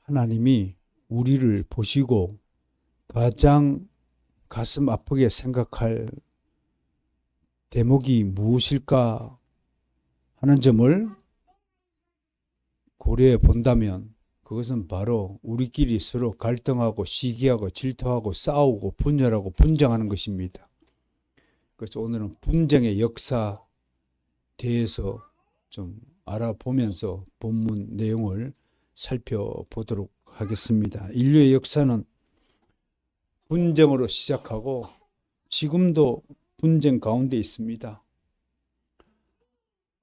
하나님이 우리를 보시고 가장 가슴 아프게 생각할 대목이 무엇일까 하는 점을 고려해 본다면 그것은 바로 우리끼리 서로 갈등하고 시기하고 질투하고 싸우고 분열하고 분쟁하는 것입니다. 그래서 오늘은 분쟁의 역사 대해서 좀 알아보면서 본문 내용을 살펴보도록 하겠습니다. 인류의 역사는 분쟁으로 시작하고 지금도 분쟁 가운데 있습니다.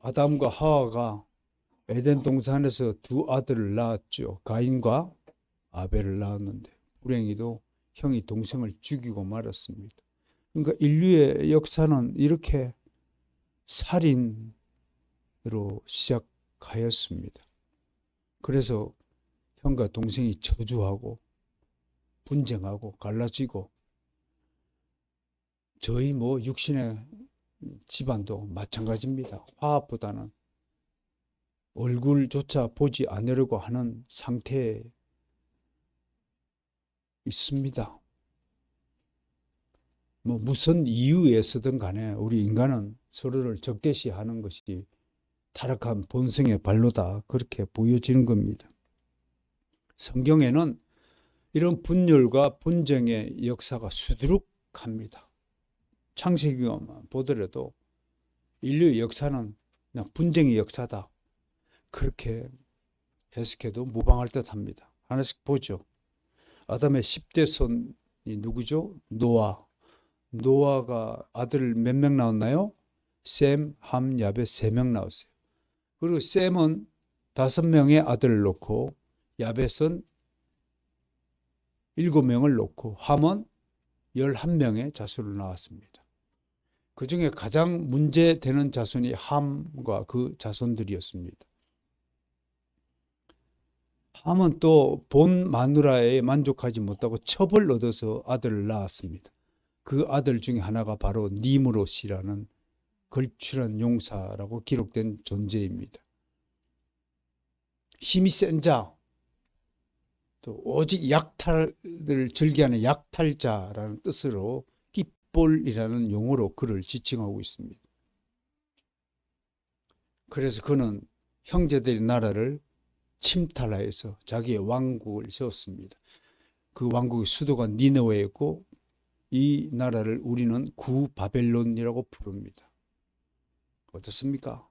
아담과 하와가 에덴 동산에서 두 아들을 낳았죠. 가인과 아벨을 낳았는데 불행히도 형이 동생을 죽이고 말았습니다. 그러니까 인류의 역사는 이렇게 살인으로 시작하였습니다. 그래서 형과 동생이 저주하고 분쟁하고 갈라지고 저희 육신의 집안도 마찬가지입니다. 화합보다는 얼굴조차 보지 않으려고 하는 상태에 있습니다. 무슨 이유에서든 간에 우리 인간은 서로를 적대시하는 것이 타락한 본성의 발로다, 그렇게 보여지는 겁니다. 성경에는 이런 분열과 분쟁의 역사가 수두룩합니다. 창세기만 보더라도 인류의 역사는 그냥 분쟁의 역사다, 그렇게 해석해도 무방할 듯합니다. 하나씩 보죠. 아담의 10대 손이 누구죠? 노아가 아들 몇 명 낳았나요? 셈, 함, 야벳 3명 낳았어요. 그리고 셈은 5명의 아들을 놓고 야벳은 7명을 놓고 함은 11명의 자손을 낳았습니다. 그 중에 가장 문제되는 자손이 함과 그 자손들이었습니다. 함은 또 본 마누라에 만족하지 못하고 첩을 얻어서 아들을 낳았습니다. 그 아들 중에 하나가 바로 니므롯이라는 걸출한 용사라고 기록된 존재입니다. 힘이 센 자, 또 오직 약탈을 즐겨하는 약탈자라는 뜻으로 깃볼이라는 용어로 그를 지칭하고 있습니다. 그래서 그는 형제들의 나라를 침탈하여서 자기의 왕국을 세웠습니다. 그 왕국의 수도가 니느웨였고 이 나라를 우리는 구바벨론이라고 부릅니다. 어떻습니까?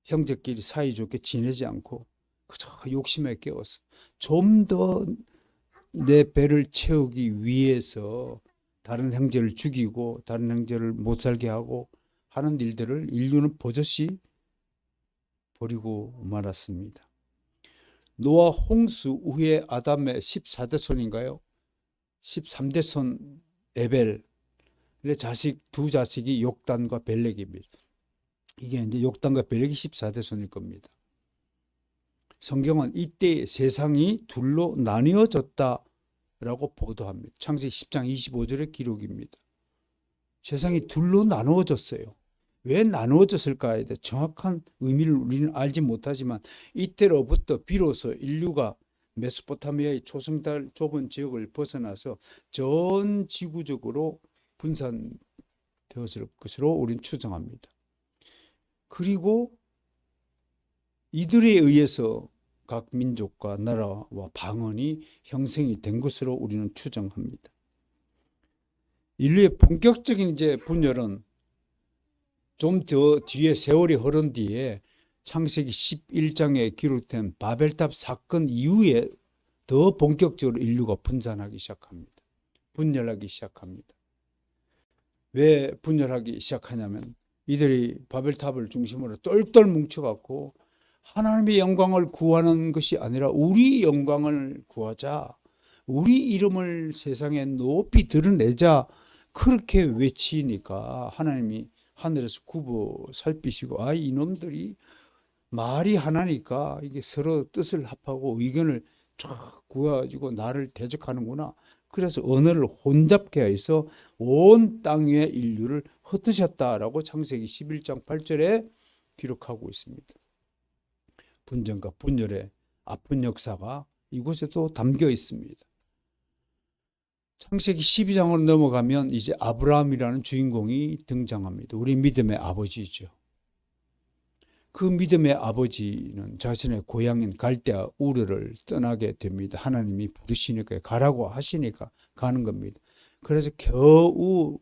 형제끼리 사이좋게 지내지 않고 그저 욕심에 깨어서 좀 더 내 배를 채우기 위해서 다른 형제를 죽이고 다른 형제를 못 살게 하고 하는 일들을 인류는 버젓이 버리고 말았습니다. 노아 홍수 후에 아담의 14대 손인가요? 13대 손 에벨의 자식 두 자식이 욕단과 벨렉입니다. 이게 이제 욕단과 벨렉이 14대 손일 겁니다. 성경은 이때 세상이 둘로 나뉘어졌다라고 보도합니다. 창세기 10장 25절의 기록입니다. 세상이 둘로 나누어졌어요. 왜 나누어졌을까에 대해 정확한 의미를 우리는 알지 못하지만 이때로부터 비로소 인류가 메소포타미아의 초승달 좁은 지역을 벗어나서 전 지구적으로 분산되었을 것으로 우리는 추정합니다. 그리고 이들에 의해서 각 민족과 나라와 방언이 형성이 된 것으로 우리는 추정합니다. 인류의 본격적인 이제 분열은 좀 더 뒤에 세월이 흐른 뒤에 창세기 11장에 기록된 바벨탑 사건 이후에 더 본격적으로 인류가 분산하기 시작합니다. 분열하기 시작합니다. 왜 분열하기 시작하냐면 이들이 바벨탑을 중심으로 똘똘 뭉쳐갖고 하나님의 영광을 구하는 것이 아니라 우리 영광을 구하자, 우리 이름을 세상에 높이 드러내자, 그렇게 외치니까 하나님이 하늘에서 굽어 살피시고 이놈들이 말이 하나니까 이게 서로 뜻을 합하고 의견을 쫙 구해가지고 나를 대적하는구나. 그래서 언어를 혼잡케 해서 온 땅 위의 인류를 흩으셨다라고 창세기 11장 8절에 기록하고 있습니다. 분쟁과 분열의 아픈 역사가 이곳에도 담겨 있습니다. 창세기 12장으로 넘어가면 이제 아브라함이라는 주인공이 등장합니다. 우리 믿음의 아버지죠. 그 믿음의 아버지는 자신의 고향인 갈대아 우르를 떠나게 됩니다. 하나님이 부르시니까, 가라고 하시니까 가는 겁니다. 그래서 겨우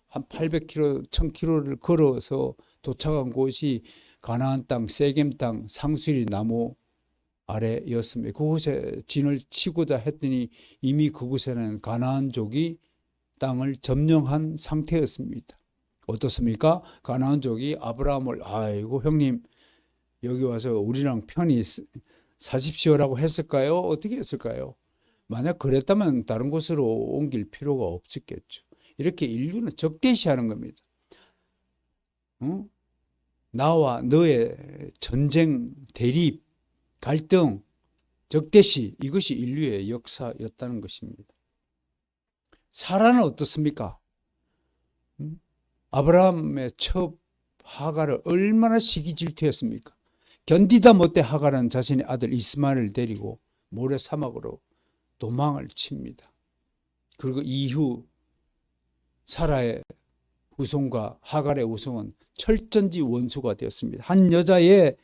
한 800km, 1000km를 걸어서 도착한 곳이 가나안 땅, 세겜 땅, 상수리 나무 아래였습니다. 그곳에 진을 치고자 했더니 이미 그곳에는 가나안족이 땅을 점령한 상태였습니다. 어떻습니까? 가나안족이 아브라함을 아이고 형님 여기 와서 우리랑 편히 사십시오라고 했을까요? 어떻게 했을까요? 만약 그랬다면 다른 곳으로 옮길 필요가 없었겠죠. 이렇게 인류는 적대시하는 겁니다. 나와 너의 전쟁, 대립, 갈등, 적대시, 이것이 인류의 역사였다는 것입니다. 사라는 어떻습니까? 아브라함의 첩 하갈을 얼마나 시기질투했습니까? 견디다 못해 하갈은 자신의 아들 이스마엘을 데리고 모래 사막으로 도망을 칩니다. 그리고 이후 사라의 후손과 하갈의 후손은 철전지 원수가 되었습니다. 한 여자의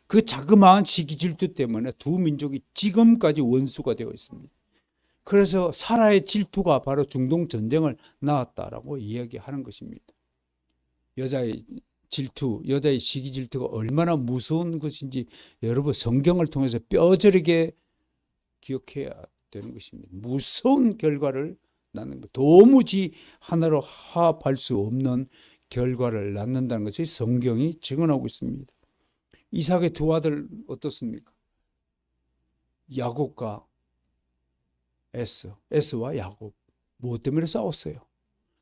그 자그마한 시기질투 때문에 두 민족이 지금까지 원수가 되어 있습니다. 그래서 사라의 질투가 바로 중동 전쟁을 낳았다라고 이야기하는 것입니다. 여자의 질투, 여자의 시기 질투가 얼마나 무서운 것인지 여러분 성경을 통해서 뼈저리게 기억해야 되는 것입니다. 무서운 결과를 낳는 것, 도무지 하나로 화합할 수 없는 결과를 낳는다는 것이 성경이 증언하고 있습니다. 이삭의 두 아들 어떻습니까? 야곱과 에스와 야곱. 무엇 때문에 싸웠어요?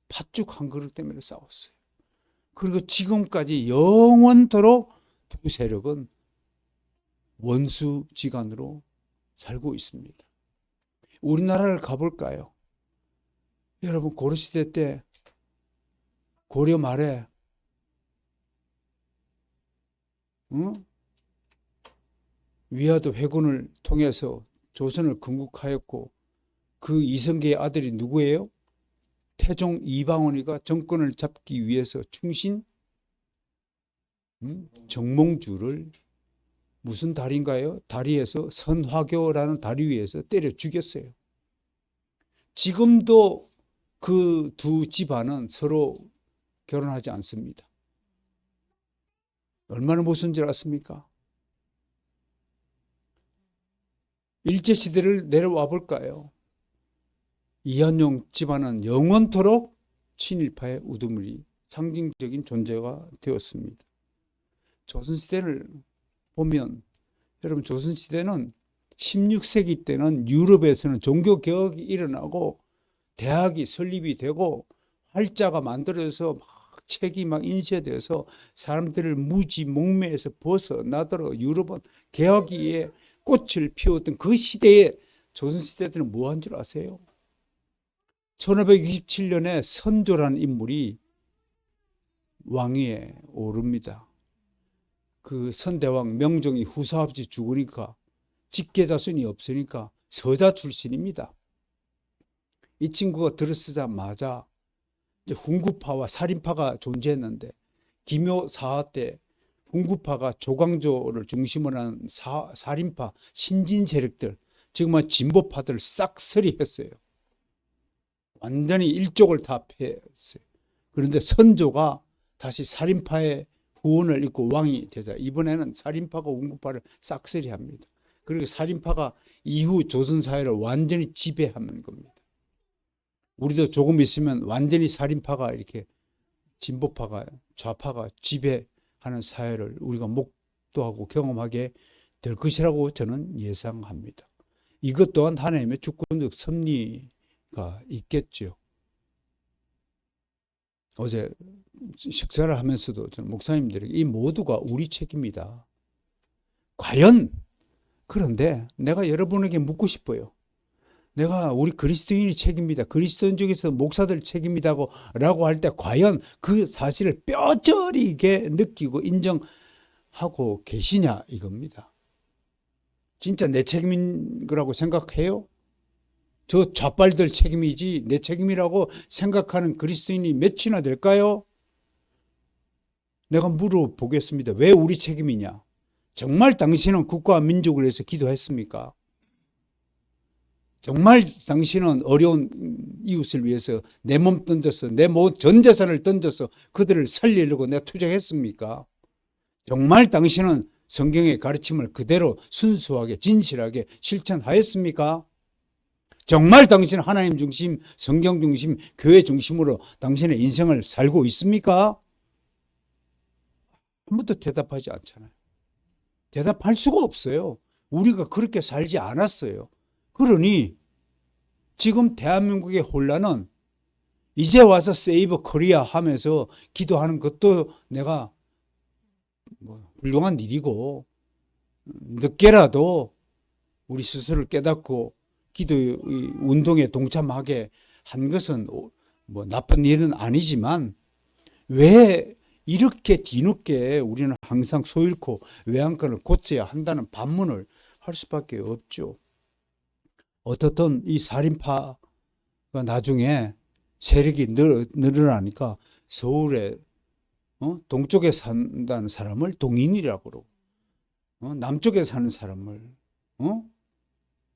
팥죽 한 그릇 때문에 싸웠어요. 그리고 지금까지 영원토록 두 세력은 원수지간으로 살고 있습니다. 우리나라를 가볼까요? 여러분 고려시대 때 고려 말에 위화도 회군을 통해서 조선을 건국하였고 그 이성계의 아들이 누구예요? 태종 이방원이가 정권을 잡기 위해서 충신 정몽주를 무슨 다리인가요? 다리에서 선화교라는 다리 위에서 때려 죽였어요. 지금도 그 두 집안은 서로 결혼하지 않습니다. 얼마나 무서운 줄 아십니까? 일제시대를 내려와 볼까요? 이한용 집안은 영원토록 친일파의 우두머리 상징적인 존재가 되었습니다. 조선시대를 보면 여러분 조선시대는 16세기 때는 유럽에서는 종교개혁이 일어나고 대학이 설립이 되고 활자가 만들어져서 막 책이 막 인쇄돼서 사람들을 무지 목매에서 벗어나도록 유럽은 개혁의 꽃을 피웠던 그 시대에 조선시대들은 뭐 한 줄 아세요? 1567년에 선조라는 인물이 왕위에 오릅니다. 그 선대왕 명종이 후사 없이 죽으니까 직계자손이 없으니까 서자 출신입니다. 이 친구가 들어서자마자 이제 훈구파와 살인파가 존재했는데 기묘 사화 때 훈구파가 조광조를 중심으로 한 살인파 신진 세력들, 지금은 진보파들을 싹쓸이했어요. 완전히 일족을 다 패했어요. 그런데 선조가 다시 살인파의 후원을 입고 왕이 되자 이번에는 살인파가 훈구파를 싹쓸이합니다. 그리고 살인파가 이후 조선사회를 완전히 지배하는 겁니다. 우리도 조금 있으면 완전히 살인파가 이렇게 진보파가 좌파가 지배하는 사회를 우리가 목도하고 경험하게 될 것이라고 저는 예상합니다. 이것 또한 하나님의 주권적 섭리가 있겠죠. 어제 식사를 하면서도 저는 목사님들에게 이 모두가 우리 책임이다. 과연 그런데 내가 여러분에게 묻고 싶어요. 내가 우리 그리스도인이 책임이다. 그리스도인 중에서 목사들 책임이다고 라고 할 때 과연 그 사실을 뼈저리게 느끼고 인정하고 계시냐 이겁니다. 진짜 내 책임인 거라고 생각해요? 저 좌빨들 책임이지 내 책임이라고 생각하는 그리스도인이 몇이나 될까요? 내가 물어보겠습니다. 왜 우리 책임이냐? 정말 당신은 국가와 민족을 위해서 기도했습니까? 정말 당신은 어려운 이웃을 위해서 내 몸 던져서 내 전 재산을 던져서 그들을 살리려고 내가 투자했습니까? 정말 당신은 성경의 가르침을 그대로 순수하게 진실하게 실천하였습니까? 정말 당신은 하나님 중심, 성경 중심, 교회 중심으로 당신의 인생을 살고 있습니까? 한 번도 대답하지 않잖아요. 대답할 수가 없어요. 우리가 그렇게 살지 않았어요. 그러니 지금 대한민국의 혼란은 이제 와서 세이브 코리아 하면서 기도하는 것도 내가 훌륭한 일이고 늦게라도 우리 스스로를 깨닫고 기도 운동에 동참하게 한 것은 나쁜 일은 아니지만 왜 이렇게 뒤늦게 우리는 항상 소잃고 외양간을 고쳐야 한다는 반문을 할 수밖에 없죠. 어떻든 이 살인파가 나중에 세력이 늘어나니까 서울에 동쪽에 산다는 사람을 동인이라고 그러고 남쪽에 사는 사람을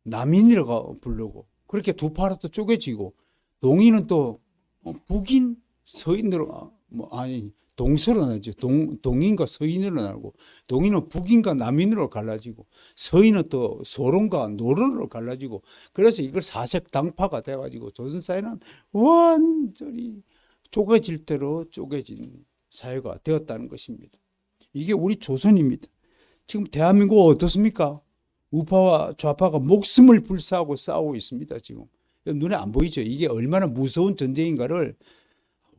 남인이라고 부르고 그렇게 두 파로 또 쪼개지고 동인은 또 북인 서인으로 동서로 나죠. 동인과 서인으로 나고 동인은 북인과 남인으로 갈라지고 서인은 또 소론과 노론으로 갈라지고 그래서 이걸 사색 당파가 돼가지고 조선사회는 완전히 쪼개질 대로 쪼개진 사회가 되었다는 것입니다. 이게 우리 조선입니다. 지금 대한민국은 어떻습니까? 우파와 좌파가 목숨을 불사하고 싸우고 있습니다. 지금 눈에 안 보이죠? 이게 얼마나 무서운 전쟁인가를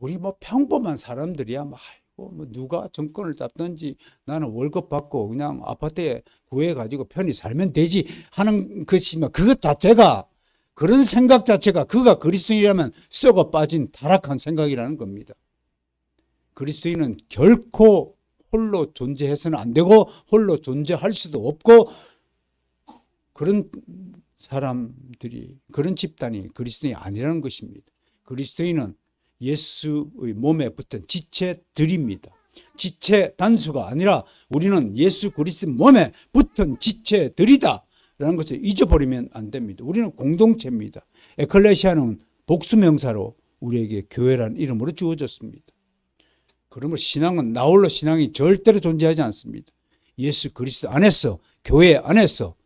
우리 평범한 사람들이야 누가 정권을 잡든지 나는 월급 받고 그냥 아파트에 구해가지고 편히 살면 되지 하는 것이지만 그것 자체가 그런 생각 자체가 그가 그리스도인이라면 썩어 빠진 타락한 생각이라는 겁니다. 그리스도인은 결코 홀로 존재해서는 안 되고 홀로 존재할 수도 없고 그런 사람들이 그런 집단이 그리스도인이 아니라는 것입니다. 그리스도인은 예수의 몸에 붙은 지체들입니다. 지체 단수가 아니라 우리는 예수 그리스도 몸에 붙은 지체들이다 라는 것을 잊어버리면 안 됩니다. 우리는 공동체입니다. 에클레시아는 복수명사로 우리에게 교회라는 이름으로 주어졌습니다. 그러므로 신앙은 나홀로 신앙이 절대로 존재하지 않습니다. 예수 그리스도 안에서 교회 안에서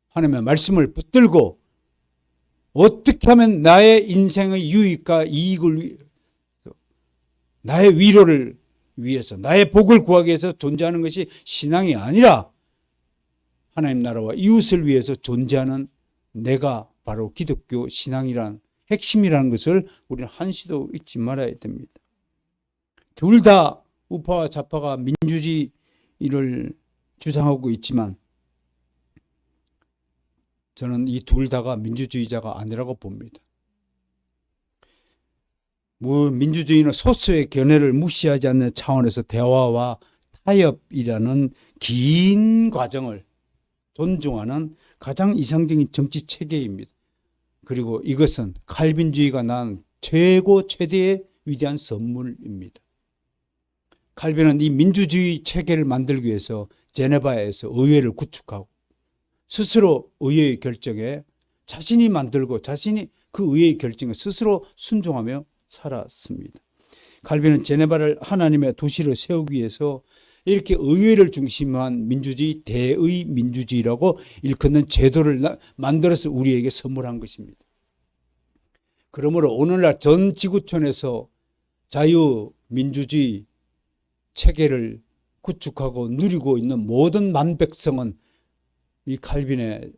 하나님의 말씀을 붙들고 어떻게 하면 나의 인생의 유익과 이익을 위해서 나의 위로를 위해서 나의 복을 구하기 위해서 존재하는 것이 신앙이 아니라 하나님 나라와 이웃을 위해서 존재하는 내가 바로 기독교 신앙이란 핵심이라는 것을 우리는 한시도 잊지 말아야 됩니다. 둘 다 우파와 좌파가 민주주의를 주장하고 있지만 저는 이 둘 다가 민주주의자가 아니라고 봅니다. 민주주의는 소수의 견해를 무시하지 않는 차원에서 대화와 타협이라는 긴 과정을 존중하는 가장 이상적인 정치 체계입니다. 그리고 이것은 칼빈주의가 낳은 최대의 위대한 선물입니다. 칼빈은 이 민주주의 체계를 만들기 위해서 제네바에서 의회를 구축하고 스스로 의회의 결정에 자신이 만들고 자신이 그 의회의 결정에 스스로 순종하며 살았습니다. 칼빈은 제네바를 하나님의 도시로 세우기 위해서 이렇게 의회를 중심한 민주주의, 대의 민주주의라고 일컫는 제도를 만들어서 우리에게 선물한 것입니다. 그러므로 오늘날 전 지구촌에서 자유민주주의 체계를 구축하고 누리고 있는 모든 만백성은 이 칼빈의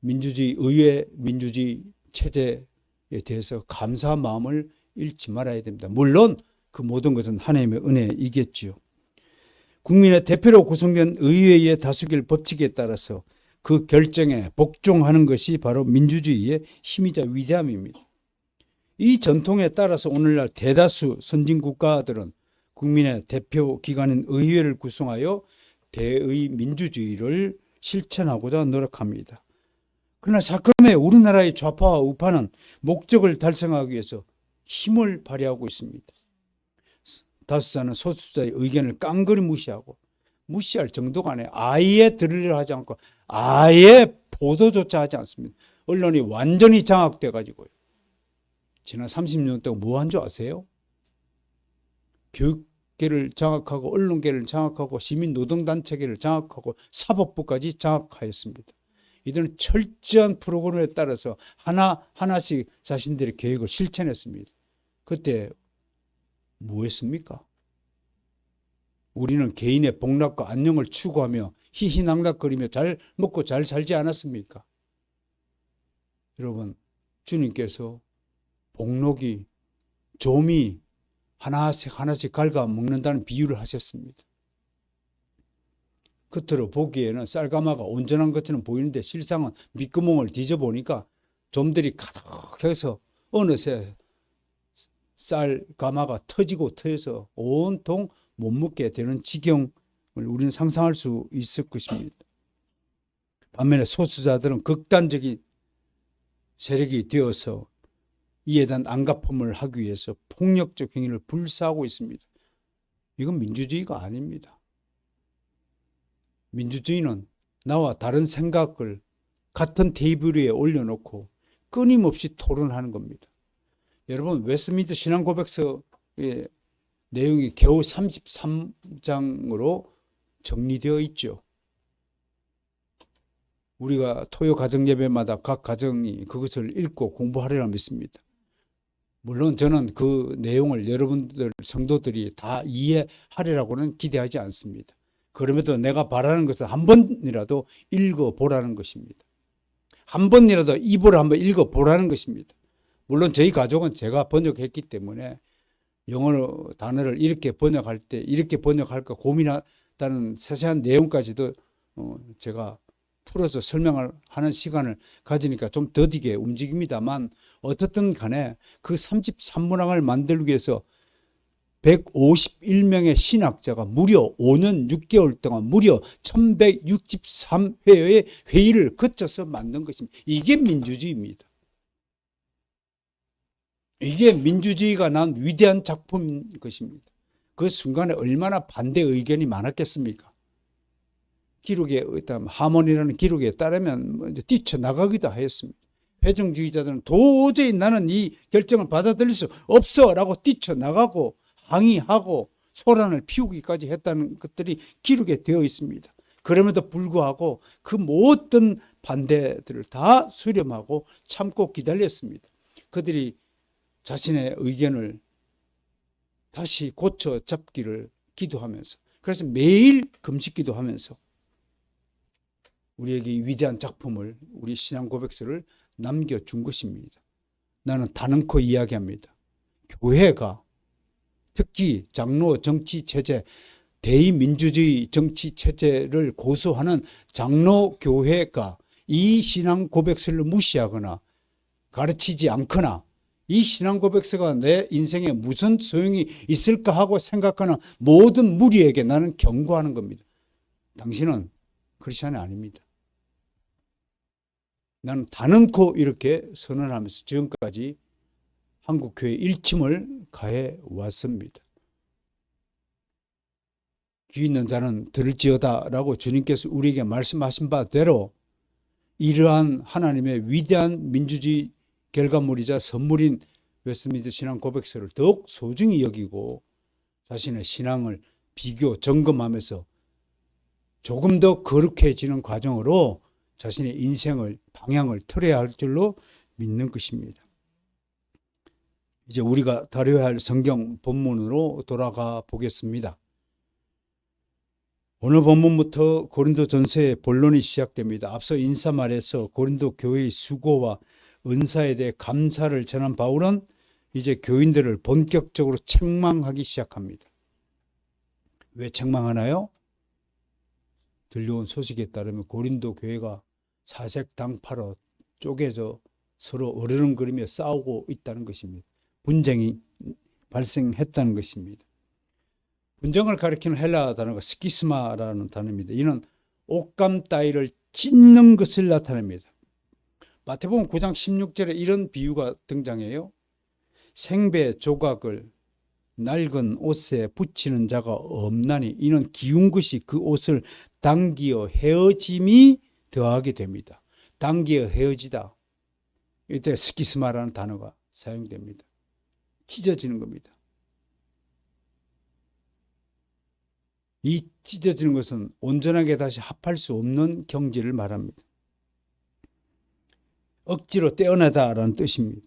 민주주의, 의회 민주주의 체제에 대해서 감사한 마음을 잃지 말아야 됩니다. 물론 그 모든 것은 하나님의 은혜이겠지요. 국민의 대표로 구성된 의회의 다수결 법칙에 따라서 그 결정에 복종하는 것이 바로 민주주의의 힘이자 위대함입니다. 이 전통에 따라서 오늘날 대다수 선진국가들은 국민의 대표 기관인 의회를 구성하여 대의 민주주의를 실천하고자 노력합니다. 그러나 자금의 우리나라의 좌파와 우파는 목적을 달성하기 위해서 힘을 발휘하고 있습니다. 다수자는 소수자의 의견을 깡그리 무시할 정도가 아니에요. 아예 들으려 하지 않고 아예 보도조차 하지 않습니다. 언론이 완전히 장악돼 가지고요. 지난 30년 동안 뭐 한 줄 아세요? 교육계를 장악하고 언론계를 장악하고 시민노동단체계를 장악하고 사법부까지 장악하였습니다. 이들은 철저한 프로그램에 따라서 하나씩 자신들의 계획을 실천했습니다. 그때 뭐 했습니까? 우리는 개인의 복락과 안녕을 추구하며 희희낙낙거리며 잘 먹고 잘 살지 않았습니까? 여러분, 주님께서 복록이 좀이 하나씩 갉아 먹는다는 비유를 하셨습니다. 겉으로 보기에는 쌀가마가 온전한 것처럼 보이는데 실상은 밑구멍을 뒤져보니까 좀들이 가득해서 어느새 쌀가마가 터져서 온통 못 먹게 되는 지경을 우리는 상상할 수 있을 것입니다. 반면에 소수자들은 극단적인 세력이 되어서 이에 대한 안갚음을 하기 위해서 폭력적 행위를 불사하고 있습니다. 이건 민주주의가 아닙니다. 민주주의는 나와 다른 생각을 같은 테이블 위에 올려놓고 끊임없이 토론하는 겁니다. 여러분, 웨스트민스터 신앙고백서의 내용이 겨우 33장으로 정리되어 있죠. 우리가 토요 가정예배마다 각 가정이 그것을 읽고 공부하리라 믿습니다. 물론 저는 그 내용을 여러분들 성도들이 다 이해하리라고는 기대하지 않습니다. 그럼에도 내가 바라는 것은 한 번이라도 읽어보라는 것입니다. 한 번이라도 입으로 한번 읽어보라는 것입니다. 물론 저희 가족은 제가 번역했기 때문에 영어 단어를 이렇게 번역할 때 이렇게 번역할까 고민하다는 세세한 내용까지도 제가 풀어서 설명을 하는 시간을 가지니까 좀 더디게 움직입니다만 어떻든 간에 그 33문항을 만들기 위해서 151명의 신학자가 무려 5년 6개월 동안 무려 1163회의 회의를 거쳐서 만든 것입니다. 이게 민주주의입니다. 이게 민주주의가 난 위대한 작품인 것입니다. 그 순간에 얼마나 반대 의견이 많았겠습니까? 기록에 일단 하모니라는 기록에 따르면 뛰쳐나가기도 하였습니다. 회중주의자들은 도저히 나는 이 결정을 받아들일 수 없어라고 뛰쳐나가고 항의하고 소란을 피우기까지 했다는 것들이 기록에 되어 있습니다. 그럼에도 불구하고 그 모든 반대들을 다 수렴하고 참고 기다렸습니다. 그들이 자신의 의견을 다시 고쳐 잡기를 기도하면서, 그래서 매일 금식기도 하면서 우리에게 이 위대한 작품을, 우리 신앙 고백서를 남겨준 것입니다. 나는 단언코 이야기합니다. 교회가 특히 장로 정치 체제, 대의민주주의 정치 체제를 고수하는 장로 교회가 이 신앙 고백서를 무시하거나 가르치지 않거나 이 신앙 고백서가 내 인생에 무슨 소용이 있을까 하고 생각하는 모든 무리에게 나는 경고하는 겁니다. 당신은 크리스찬이 아닙니다. 나는 단언코 이렇게 선언하면서 지금까지 한국교회 일침을 가해 왔습니다. 귀 있는 자는 들을지어다 라고 주님께서 우리에게 말씀하신 바대로 이러한 하나님의 위대한 민주주의 결과물이자 선물인 웨스트민스터 신앙 고백서를 더욱 소중히 여기고 자신의 신앙을 비교 점검하면서 조금 더 거룩해지는 과정으로 자신의 인생을 방향을 틀어야 할 줄로 믿는 것입니다. 이제 우리가 다뤄야 할 성경 본문으로 돌아가 보겠습니다. 오늘 본문부터 고린도전서의 본론이 시작됩니다. 앞서 인사말에서 고린도 교회의 수고와 은사에 대해 감사를 전한 바울은 이제 교인들을 본격적으로 책망하기 시작합니다. 왜 책망하나요? 들려온 소식에 따르면 고린도 교회가 사색당파로 쪼개져 서로 어르렁거리며 싸우고 있다는 것입니다. 분쟁이 발생했다는 것입니다. 분쟁을 가리키는 헬라 단어가 스키스마라는 단어입니다. 이는 옷감 따위를 찢는 것을 나타냅니다. 마태복음 9장 16절에 이런 비유가 등장해요. 생배 조각을 낡은 옷에 붙이는 자가 없나니 이는 기운 것이 그 옷을 당기어 헤어짐이 더하게 됩니다. 당기어 헤어지다. 이때 스키스마라는 단어가 사용됩니다. 찢어지는 겁니다. 이 찢어지는 것은 온전하게 다시 합할 수 없는 경지를 말합니다. 억지로 떼어내다라는 뜻입니다.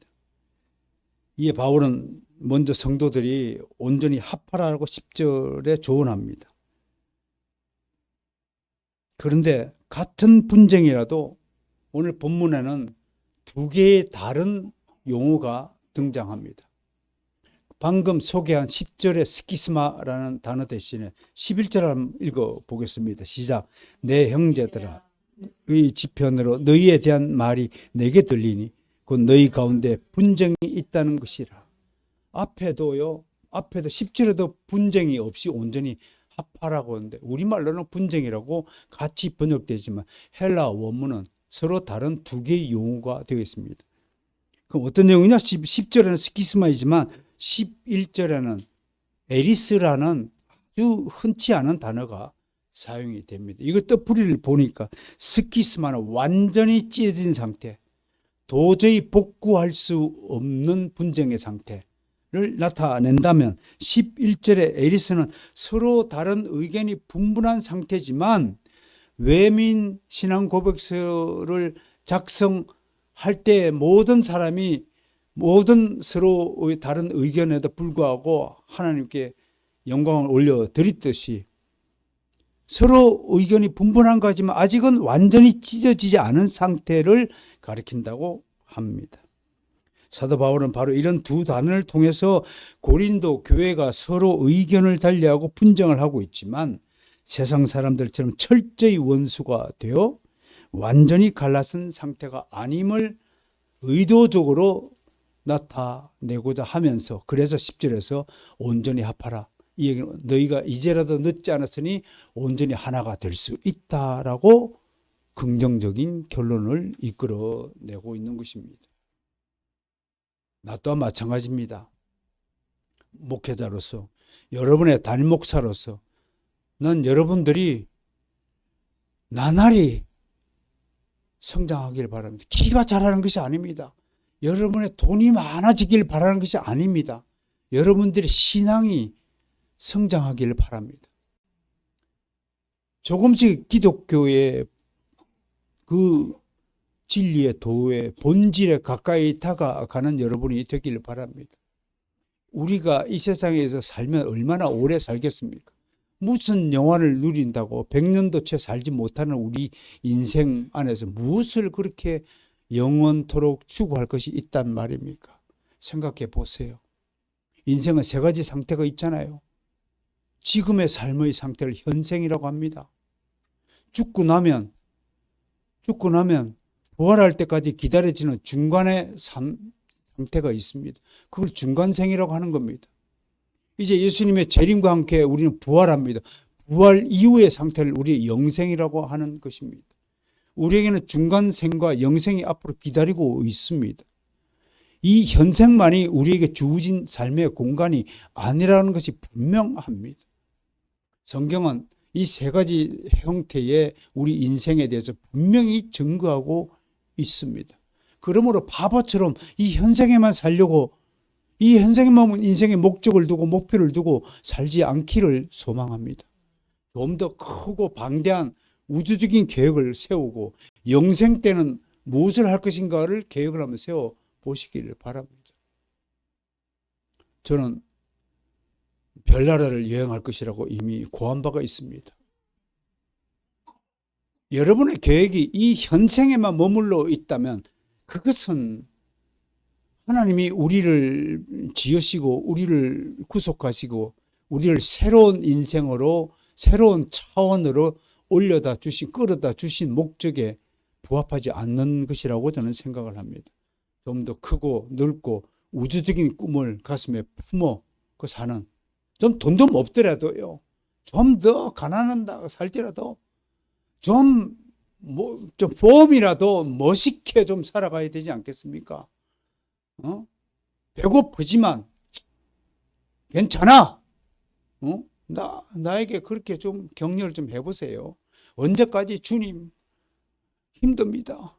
이에 바울은 먼저 성도들이 온전히 합하라고 10절에 조언합니다. 그런데 같은 분쟁이라도 오늘 본문에는 두 개의 다른 용어가 등장합니다. 방금 소개한 10절의 스키스마라는 단어 대신에 11절 한번 읽어보겠습니다. 시작. 내 형제들아 의 지편으로 너희에 대한 말이 내게 들리니 곧 너희 가운데 분쟁이 있다는 것이라. 앞에도 10절에도 분쟁이 없이 온전히 합하라고 하는데 우리말로는 분쟁이라고 같이 번역되지만 헬라 원문은 서로 다른 두 개의 용어가 되어 있습니다. 그럼 어떤 내용이냐? 10절에는 스키스마이지만 11절에는 에리스라는 아주 흔치 않은 단어가 사용이 됩니다. 이것 뜻풀이를 보니까 스키스마는 완전히 찢어진 상태, 도저히 복구할 수 없는 분쟁의 상태를 나타낸다면 11절의 에리스는 서로 다른 의견이 분분한 상태지만 외민 신앙 고백서를 작성할 때 모든 사람이 모든 서로의 다른 의견에도 불구하고 하나님께 영광을 올려드렸듯이 서로 의견이 분분한 거지만 아직은 완전히 찢어지지 않은 상태를 가리킨다고 합니다. 사도 바울은 바로 이런 두 단어를 통해서 고린도 교회가 서로 의견을 달리하고 분쟁을 하고 있지만 세상 사람들처럼 철저히 원수가 되어 완전히 갈라선 상태가 아님을 의도적으로 나타내고자 하면서 그래서 10절에서 온전히 합하라. 이 얘기는 너희가 이제라도 늦지 않았으니 온전히 하나가 될 수 있다라고 긍정적인 결론을 이끌어내고 있는 것입니다. 나 또한 마찬가지입니다. 목회자로서 여러분의 담임 목사로서 난 여러분들이 나날이 성장하길 바랍니다. 기가 자라는 것이 아닙니다. 여러분의 돈이 많아지길 바라는 것이 아닙니다. 여러분들의 신앙이 성장하기를 바랍니다. 조금씩 기독교의 그 진리의 도의 본질에 가까이 다가가는 여러분이 되기를 바랍니다. 우리가 이 세상에서 살면 얼마나 오래 살겠습니까? 무슨 영화를 누린다고 100년도 채 살지 못하는 우리 인생 안에서 무엇을 그렇게 영원토록 추구할 것이 있단 말입니까? 생각해 보세요. 인생은 세 가지 상태가 있잖아요. 지금의 삶의 상태를 현생이라고 합니다. 죽고 나면 부활할 때까지 기다려지는 중간의 상태가 있습니다. 그걸 중간생이라고 하는 겁니다. 이제 예수님의 재림과 함께 우리는 부활합니다. 부활 이후의 상태를 우리 영생이라고 하는 것입니다. 우리에게는 중간생과 영생이 앞으로 기다리고 있습니다. 이 현생만이 우리에게 주어진 삶의 공간이 아니라는 것이 분명합니다. 성경은 이 세 가지 형태의 우리 인생에 대해서 분명히 증거하고 있습니다. 그러므로 바보처럼 이 현생에만 살려고 이 현생에만 인생의 목적을 두고 목표를 두고 살지 않기를 소망합니다. 좀 더 크고 방대한 우주적인 계획을 세우고 영생 때는 무엇을 할 것인가를 계획을 한번 세워 보시기를 바랍니다. 저는 별나라를 여행할 것이라고 이미 고한 바가 있습니다. 여러분의 계획이 이 현생에만 머물러 있다면 그것은 하나님이 우리를 지으시고 우리를 구속하시고 우리를 새로운 인생으로 새로운 차원으로 올려다 주신 끌어다 주신 목적에 부합하지 않는 것이라고 저는 생각을 합니다. 좀 더 크고 넓고 우주적인 꿈을 가슴에 품어 사는 좀 돈 좀 없더라도요. 좀 더 가난하다 살더라도 좀 폼이라도 멋있게 좀 살아가야 되지 않겠습니까? 배고프지만 괜찮아. 나에게 그렇게 좀 격려를 좀 해보세요. 언제까지 주님 힘듭니다.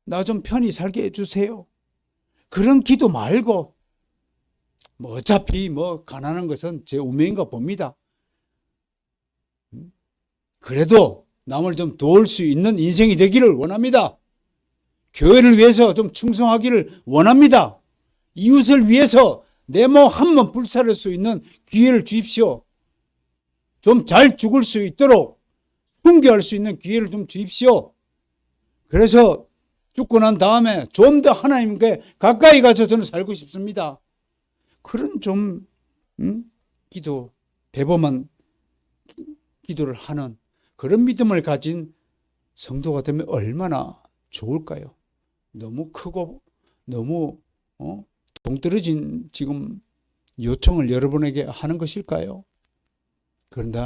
나 좀 편히 살게 해주세요. 그런 기도 말고 어차피 가난한 것은 제 운명인가 봅니다. 그래도 남을 좀 도울 수 있는 인생이 되기를 원합니다. 교회를 위해서 좀 충성하기를 원합니다. 이웃을 위해서 내 몸 한 번 불살을 수 있는 기회를 주십시오. 좀 잘 죽을 수 있도록 순교할 수 있는 기회를 좀 주십시오. 그래서 죽고 난 다음에 좀 더 하나님께 가까이 가서 저는 살고 싶습니다. 그런 좀 기도, 대범한 기도를 하는 그런 믿음을 가진 성도가 되면 얼마나 좋을까요? 너무 크고 너무 동떨어진 지금 요청을 여러분에게 하는 것일까요? 그런데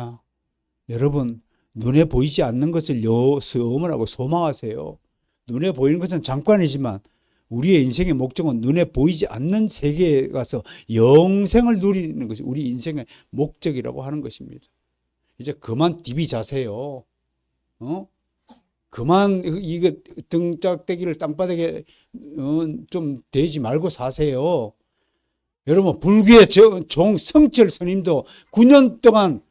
여러분, 눈에 보이지 않는 것을 염원하고 소망하세요. 눈에 보이는 것은 잠깐이지만 우리의 인생의 목적은 눈에 보이지 않는 세계에 가서 영생을 누리는 것이 우리 인생의 목적이라고 하는 것입니다. 이제 그만 디비 자세요. 그만 이거 등짝대기를 땅바닥에 좀 대지 말고 사세요. 여러분, 불교의 종 성철 스님도 9년 동안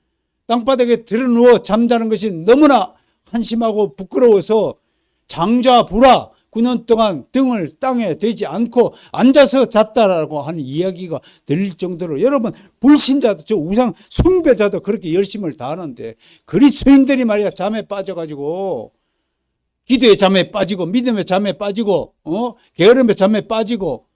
땅바닥에 들어누워 잠자는 것이 너무나 한심하고 부끄러워서 장자부라 9년 동안 등을 땅에 대지 않고 앉아서 잤다라고 하는 이야기가 들릴 정도로, 여러분, 불신자도 저 우상 숭배자도 그렇게 열심을 다하는데 그리스도인들이 말이야 잠에 빠져가지고 기도의 잠에 빠지고 믿음의 잠에 빠지고 게으름의 잠에 빠지고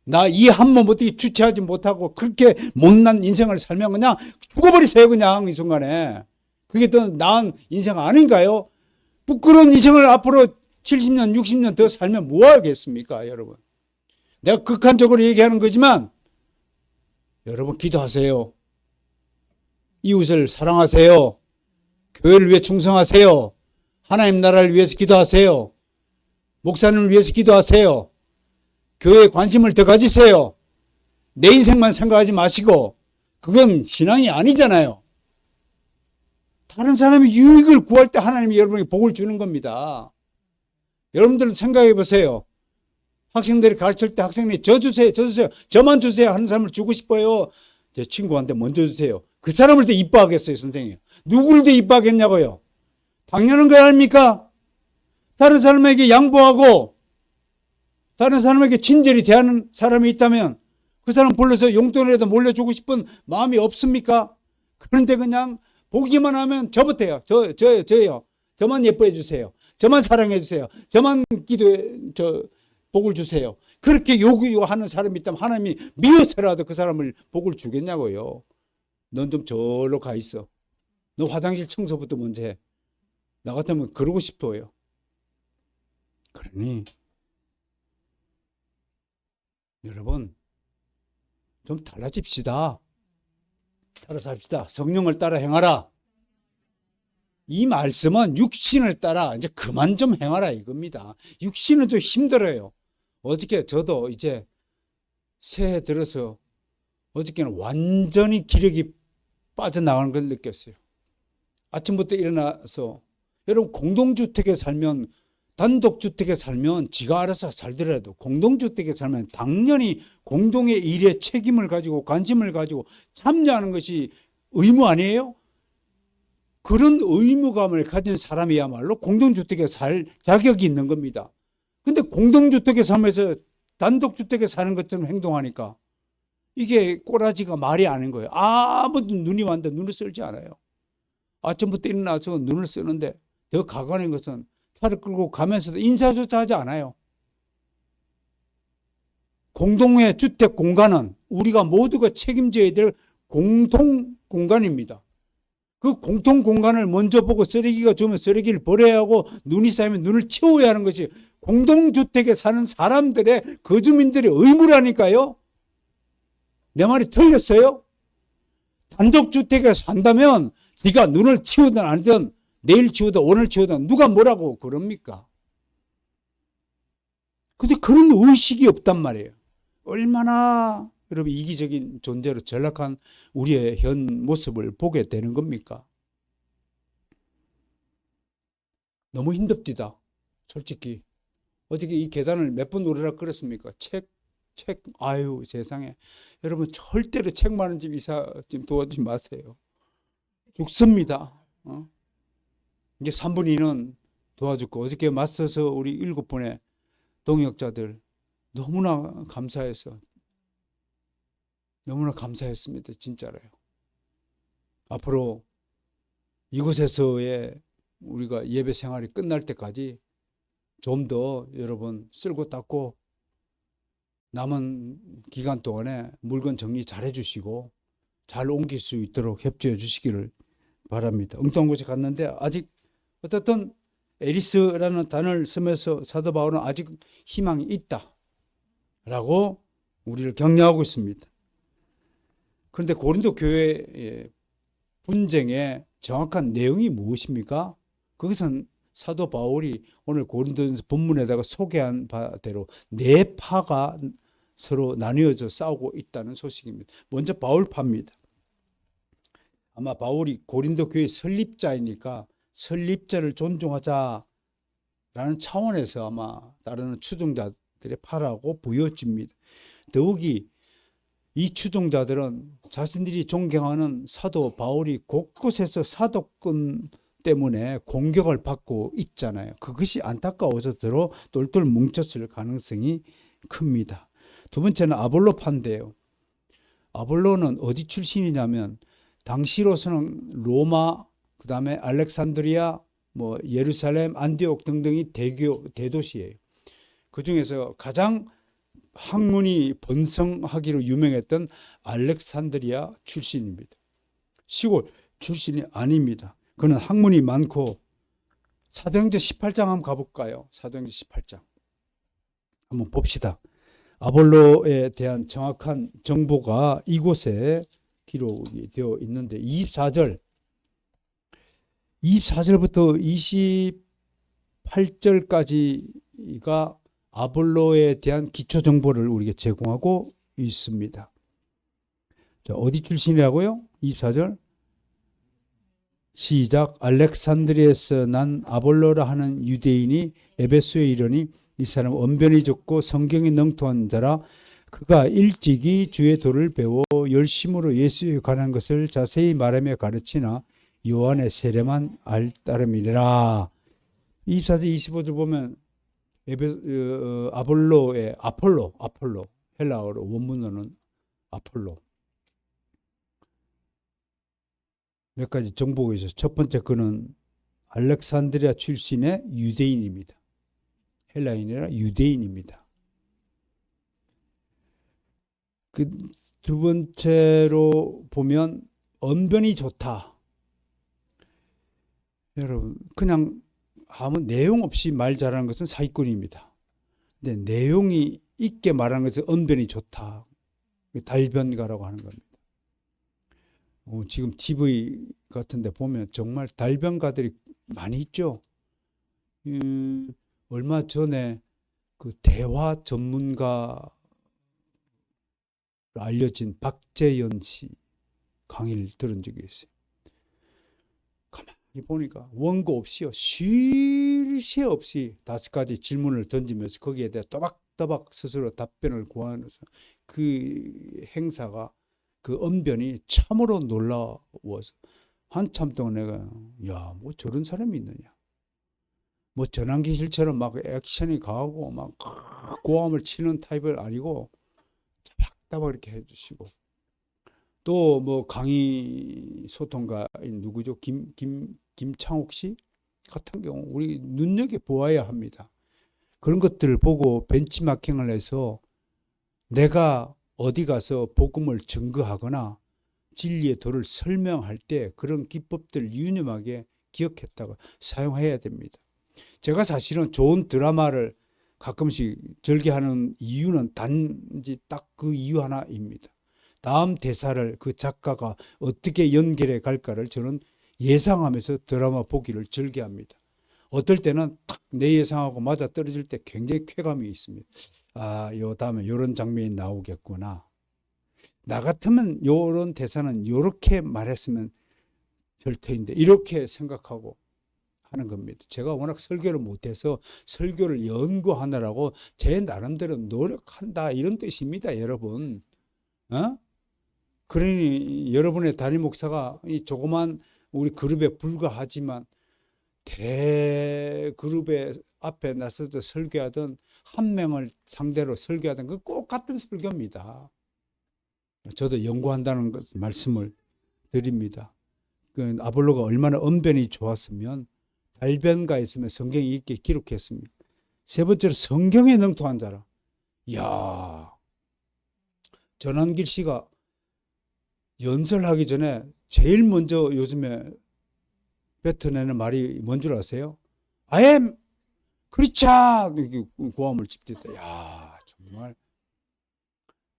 나 이 한 몸 어떻게 주체하지 못하고 그렇게 못난 인생을 살면 그냥 죽어버리세요. 그냥 이 순간에. 그게 더 나은 인생 아닌가요? 부끄러운 인생을 앞으로 70년 60년 더 살면 뭐 하겠습니까, 여러분? 내가 극한적으로 얘기하는 거지만 여러분, 기도하세요. 이웃을 사랑하세요. 교회를 위해 충성하세요. 하나님 나라를 위해서 기도하세요. 목사님을 위해서 기도하세요. 교회에 관심을 더 가지세요. 내 인생만 생각하지 마시고, 그건 신앙이 아니잖아요. 다른 사람의 유익을 구할 때 하나님이 여러분에게 복을 주는 겁니다. 여러분들은 생각해 보세요. 학생들이 가르칠 때 학생들이 저 주세요, 저 주세요, 저만 주세요 하는 사람을 주고 싶어요. 제 친구한테 먼저 주세요. 그 사람을 더 이뻐하겠어요, 선생님. 누구를 더 이뻐하겠냐고요. 당연한 거 아닙니까? 다른 사람에게 양보하고 다른 사람에게 친절히 대하는 사람이 있다면 그 사람 불러서 용돈이라도 몰려주고 싶은 마음이 없습니까? 그런데 그냥 보기만 하면 저부터요. 저요. 저만 예뻐해 주세요. 저만 사랑해 주세요. 저만 복을 주세요. 그렇게 요구하는 사람이 있다면 하나님이 미워서라도 그 사람을 복을 주겠냐고요. 넌 좀 저로 가 있어. 너 화장실 청소부터 먼저 해. 나 같으면 그러고 싶어요. 그러니 여러분, 좀 달라집시다. 따라 삽시다. 성령을 따라 행하라. 이 말씀은 육신을 따라 이제 그만 좀 행하라 이겁니다. 육신은 좀 힘들어요. 어저께 저도 이제 새해 들어서 어저께는 완전히 기력이 빠져나가는 걸 느꼈어요. 아침부터 일어나서, 여러분, 공동주택에 살면, 단독주택에 살면 지가 알아서 살더라도 공동주택에 살면 당연히 공동의 일에 책임을 가지고 관심을 가지고 참여하는 것이 의무 아니에요? 그런 의무감을 가진 사람이야말로 공동주택에 살 자격이 있는 겁니다. 근데 공동주택에 살면서 단독주택에 사는 것처럼 행동하니까 이게 꼬라지가 말이 아닌 거예요. 아무도 눈이 왔는데 눈을 쓸지 않아요. 아침부터 일어나서 눈을 쓰는데 더 가관인 것은 차를 끌고 가면서도 인사조차 하지 않아요. 공동의 주택 공간은 우리가 모두가 책임져야 될 공통 공간입니다. 그 공통 공간을 먼저 보고 쓰레기가 주면 쓰레기를 버려야 하고 눈이 쌓이면 눈을 치워야 하는 것이 공동주택에 사는 사람들의, 거주민들의 의무라니까요. 내 말이 틀렸어요? 단독주택에 산다면 네가 눈을 치우든 아니든 내일 치우든 오늘 치우든 누가 뭐라고 그럽니까? 근데 그런 의식이 없단 말이에요. 얼마나 여러분 이기적인 존재로 전락한 우리의 현 모습을 보게 되는 겁니까? 너무 힘듭디다. 솔직히. 어저께 이 계단을 몇 번 오르락 그랬습니까? 아유, 세상에. 여러분, 절대로 책 많은 집 이사 좀 도와주지 마세요. 죽습니다. 이게 3분의 2는 도와주고, 어저께 맞서서 우리 7분의 동역자들 너무나 감사해서, 너무나 감사했습니다. 진짜로요. 앞으로 이곳에서의 우리가 예배 생활이 끝날 때까지 좀 더 여러분 쓸고 닦고 남은 기간 동안에 물건 정리 잘 해주시고 잘 옮길 수 있도록 협조해 주시기를 바랍니다. 엉뚱한 곳에 갔는데 아직 어떻든 에리스라는 단어를 쓰면서 사도 바울은 아직 희망이 있다라고 우리를 격려하고 있습니다. 그런데 고린도 교회의 분쟁의 정확한 내용이 무엇입니까? 그것은 사도 바울이 오늘 고린도전서 본문에다가 소개한 바대로 네 파가 서로 나뉘어져 싸우고 있다는 소식입니다. 먼저 바울파입니다. 아마 바울이 고린도 교회 설립자이니까 설립자를 존중하자라는 차원에서 아마 따르는 추종자들의 파라고 보여집니다. 더욱이 이 추종자들은 자신들이 존경하는 사도 바울이 곳곳에서 사도권 때문에 공격을 받고 있잖아요. 그것이 안타까워서 더러 똘똘 뭉쳤을 가능성이 큽니다. 두 번째는 아볼로파인데요. 아볼로는 어디 출신이냐면 당시로서는 로마, 그 다음에 알렉산드리아, 예루살렘, 안디옥 등등이 대도시예요. 그 중에서 가장 학문이 번성하기로 유명했던 알렉산드리아 출신입니다. 시골 출신이 아닙니다. 그는 학문이 많고 사도행전 18장 한번 가볼까요? 사도행전 18장 한번 봅시다. 아볼로에 대한 정확한 정보가 이곳에 기록이 되어 있는데 24절부터 28절까지가 아볼로에 대한 기초 정보를 우리에게 제공하고 있습니다. 자, 어디 출신이라고요? 24절 시작. 알렉산드리아에서 난 아볼로라 하는 유대인이 에베소에 이르니 이 사람 언변이 좋고 성경에 능통한 자라. 그가 일찍이 주의 도를 배워 열심으로 예수에 관한 것을 자세히 말하며 가르치나 요한의 세례만 알 따름이라. 24절 25절 보면 아볼로의 아폴로 헬라어로 원문어는 아폴로 몇 가지 정보가 있어요. 첫 번째, 그는 알렉산드리아 출신의 유대인입니다. 헬라인이 아니라 유대인입니다. 그 두 번째로 보면 언변이 좋다. 여러분, 그냥 아무 내용 없이 말 잘하는 것은 사기꾼입니다. 근데 내용이 있게 말하는 것은 언변이 좋다. 달변가라고 하는 겁니다. 지금 TV 같은 데 보면 정말 달변가들이 많이 있죠. 얼마 전에 그 대화 전문가 알려진 박재현 씨 강의를 들은 적이 있어요. 가만히 보니까 원고 없이요, 쉴 새 없이 5가지 질문을 던지면서 거기에 대해 또박또박 스스로 답변을 구하면서 그 행사가, 그 언변이 참으로 놀라워서 한참 동안 내가 뭐 저런 사람이 있느냐, 전환기실처럼 막 액션이 강하고 막 고함을 치는 타입은 아니고 따박 이렇게 해주시고, 또 강의 소통가인 누구죠? 김창옥 씨 같은 경우 우리 눈여겨보아야 합니다. 그런 것들을 보고 벤치마킹을 해서 내가 어디 가서 복음을 증거하거나 진리의 도를 설명할 때 그런 기법들 유념하게 기억했다가 사용해야 됩니다. 제가 사실은 좋은 드라마를 가끔씩 절개하는 이유는 단지 딱 그 이유 하나입니다. 다음 대사를 그 작가가 어떻게 연결해 갈까를 저는 예상하면서 드라마 보기를 즐겨합니다. 어떨 때는 탁 내 예상하고 맞아 떨어질 때 굉장히 쾌감이 있습니다. 요 다음에 요런 장면이 나오겠구나. 나 같으면 요런 대사는 요렇게 말했으면 될 텐데 이렇게 생각하고 하는 겁니다. 제가 워낙 설교를 못해서 설교를 연구하느라고 제 나름대로 노력한다 이런 뜻입니다, 여러분. 그러니 여러분의 담임 목사가 이 조그만 우리 그룹에 불과하지만 대그룹의 앞에 나서서 설교하던 한 명을 상대로 설교하던 그 꼭 같은 설교입니다. 저도 연구한다는 말씀을 드립니다. 그 아볼로가 얼마나 언변이 좋았으면 달변가에 있으면 성경이 있게 기록했습니다. 세 번째로 성경에 능통한 자라. 이야, 전한길 씨가 연설하기 전에 제일 먼저 요즘에 뱉어내는 말이 뭔 줄 아세요? I am 크리스찬! 이렇게 고함을 집대다. 야, 정말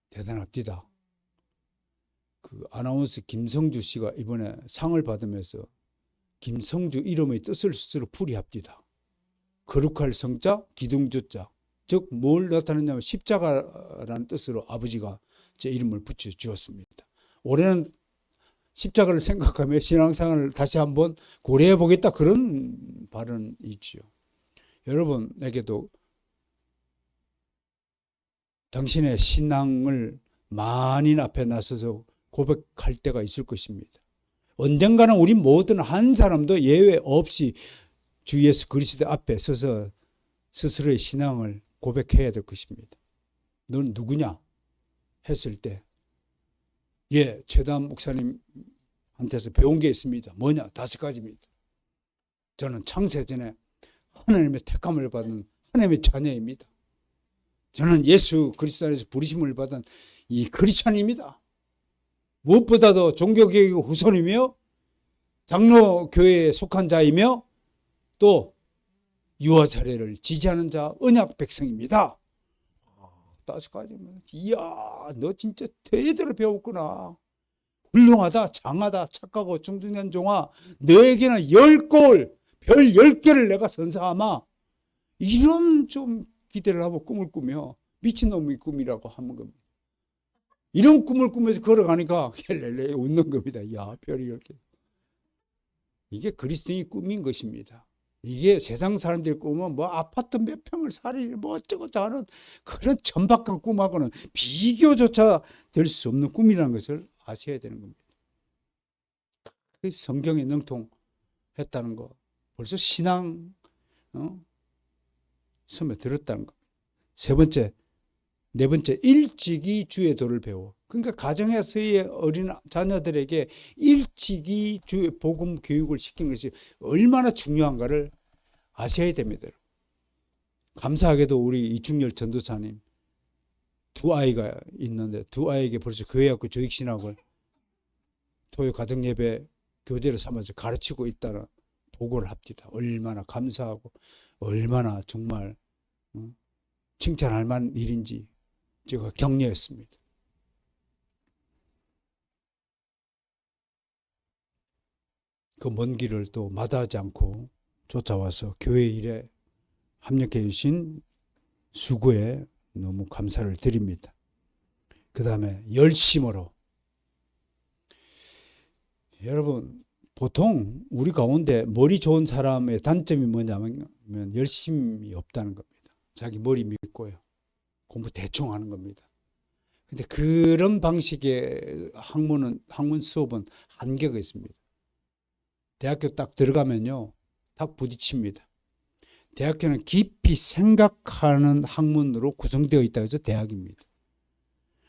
대단합니다. 그 아나운서 김성주 씨가 이번에 상을 받으면서 김성주 이름의 뜻을 스스로 풀이합니다. 거룩할 성자, 기둥주자. 즉 뭘 나타내냐면 십자가라는 뜻으로 아버지가 제 이름을 붙여주었습니다. 올해는 십자가를 생각하며 신앙생활을 다시 한번 고려해 보겠다 그런 발언이 있죠. 여러분에게도 당신의 신앙을 만인 앞에 나서서 고백할 때가 있을 것입니다. 언젠가는 우리 모든 한 사람도 예외 없이 주 예수 그리스도 앞에 서서 스스로의 신앙을 고백해야 될 것입니다. 넌 누구냐? 했을 때 최담 목사님한테서 배운 게 있습니다. 뭐냐? 5가지입니다. 저는 창세전에 하나님의 택함을 받은 하나님의 자녀입니다. 저는 예수 그리스도 안에서 부르심을 받은 이 크리스찬입니다. 무엇보다도 종교개혁의 후손이며 장로교회에 속한 자이며 또 유아 세례를 지지하는 자 언약 백성입니다. 5가지면 이야, 너 진짜 제대로 배웠구나. 훌륭하다, 장하다, 착하고 충성된 종아, 너에게는 10골, 별 10개를 내가 선사하마. 이런 좀 기대를 하고 꿈을 꾸며 미친놈의 꿈이라고 하는 겁니다. 이런 꿈을 꾸면서 걸어가니까 헬렐레 웃는 겁니다. 야, 별이 10개. 이게 그리스도인의 꿈인 것입니다. 이게 세상 사람들이 꿈은 뭐 아파트 몇 평을 살이 뭐 어쩌고저쩌고 하는 그런 천박한 꿈하고는 비교조차 될 수 없는 꿈이라는 것을 아셔야 되는 겁니다. 성경에 능통했다는 거, 벌써 신앙 섬에 들었다는 거. 네 번째, 일찍이 주의 도를 배워. 그러니까 가정에서의 어린 자녀들에게 일찍이 주의 복음 교육을 시키는 것이 얼마나 중요한가를 아셔야 됩니다. 감사하게도 우리 이충열 전도사님 2아이가 있는데 2아이에게 벌써 교회학교 조익신학을 토요 가정예배 교재를 삼아서 가르치고 있다는 보고를 합니다. 얼마나 감사하고 얼마나 정말 칭찬할 만한 일인지 제가 격려했습니다. 그 먼 길을 또 마다하지 않고 쫓아와서 교회 일에 합력해 주신 수고에 너무 감사를 드립니다. 그 다음에 열심으로. 여러분, 보통 우리 가운데 머리 좋은 사람의 단점이 뭐냐면 열심이 없다는 겁니다. 자기 머리 믿고요. 공부 대충 하는 겁니다. 근데 그런 방식의 학문 수업은 한계가 있습니다. 대학교 딱 들어가면요, 딱 부딪힙니다. 대학교는 깊이 생각하는 학문으로 구성되어 있다고 해서 대학입니다.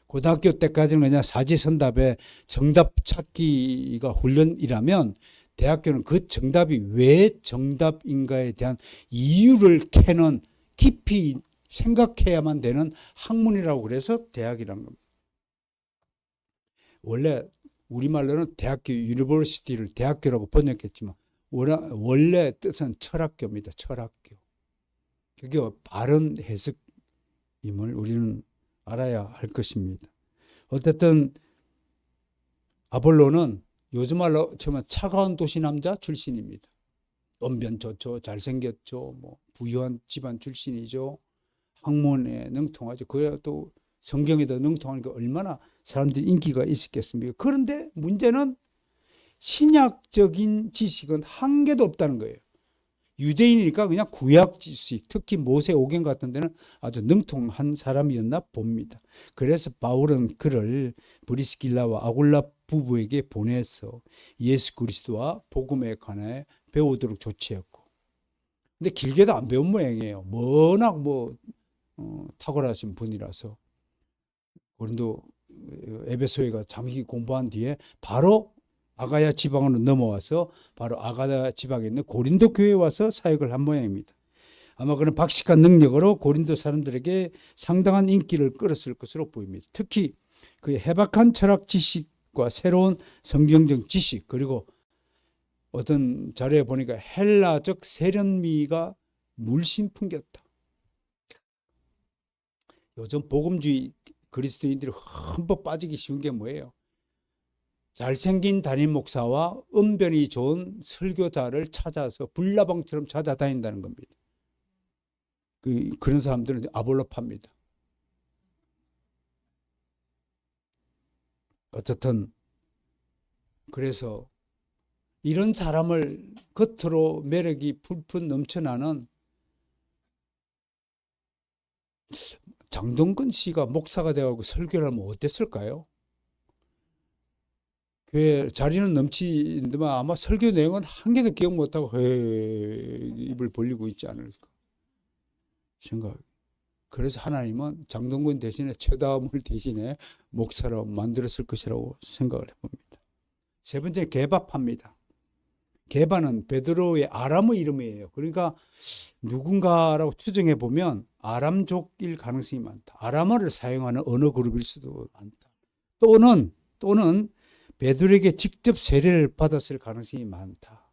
고등학교 때까지는 그냥 사지선답에 정답 찾기가 훈련이라면 대학교는 그 정답이 왜 정답인가에 대한 이유를 캐는 깊이 생각해야만 되는 학문이라고 그래서 대학이라는 겁니다. 원래 우리말로는 대학교 유니버시티를 대학교라고 번역했지만 원래 뜻은 철학교입니다. 철학교. 그게 바른 해석임을 우리는 알아야 할 것입니다. 어쨌든 아볼로는 요즘 말로 치면 차가운 도시 남자 출신입니다. 언변 좋죠. 잘생겼죠. 뭐 부유한 집안 출신이죠. 학문에 능통하죠. 그야 또 성경에도 능통하니까 얼마나 사람들이 인기가 있었겠습니까? 그런데 문제는 신약적인 지식은 한 개도 없다는 거예요. 유대인이니까 그냥 구약 지식, 특히 모세 오경 같은 데는 아주 능통한 사람이었나 봅니다. 그래서 바울은 그를 브리스길라와 아굴라 부부에게 보내서 예수 그리스도와 복음에 관해 배우도록 조치했고, 근데 길게도 안 배운 모양이에요. 워낙 탁월하신 분이라서. 고린도 에베소에가 잠시 공부한 뒤에 바로 아가야 지방으로 넘어와서 바로 아가야 지방에 있는 고린도 교회에 와서 사역을 한 모양입니다. 아마 그런 박식한 능력으로 고린도 사람들에게 상당한 인기를 끌었을 것으로 보입니다. 특히 그의 해박한 철학 지식과 새로운 성경적 지식, 그리고 어떤 자료에 보니까 헬라적 세련미가 물씬 풍겼다. 요즘 복음주의 그리스도인들이 흠뻑 빠지기 쉬운 게 뭐예요? 잘생긴 담임 목사와 언변이 좋은 설교자를 찾아서 불나방처럼 찾아다닌다는 겁니다. 그런 사람들은 아볼로파입니다. 어쨌든 그래서 이런 사람을 겉으로 매력이 풀풀 넘쳐나는 장동건 씨가 목사가 되어가고 설교를 하면 어땠을까요? 교회 자리는 넘치는데만 아마 설교 내용은 한 개도 기억 못하고 입을 벌리고 있지 않을까 생각. 그래서 하나님은 장동건 대신에 최다음을 대신에 목사로 만들었을 것이라고 생각을 해봅니다. 세 번째, 게바파입니다. 게바는 베드로의 아람의 이름이에요. 그러니까 누군가라고 추정해 보면 아람족일 가능성이 많다. 아람어를 사용하는 언어 그룹일 수도 많다. 또는 베드로에게 직접 세례를 받았을 가능성이 많다.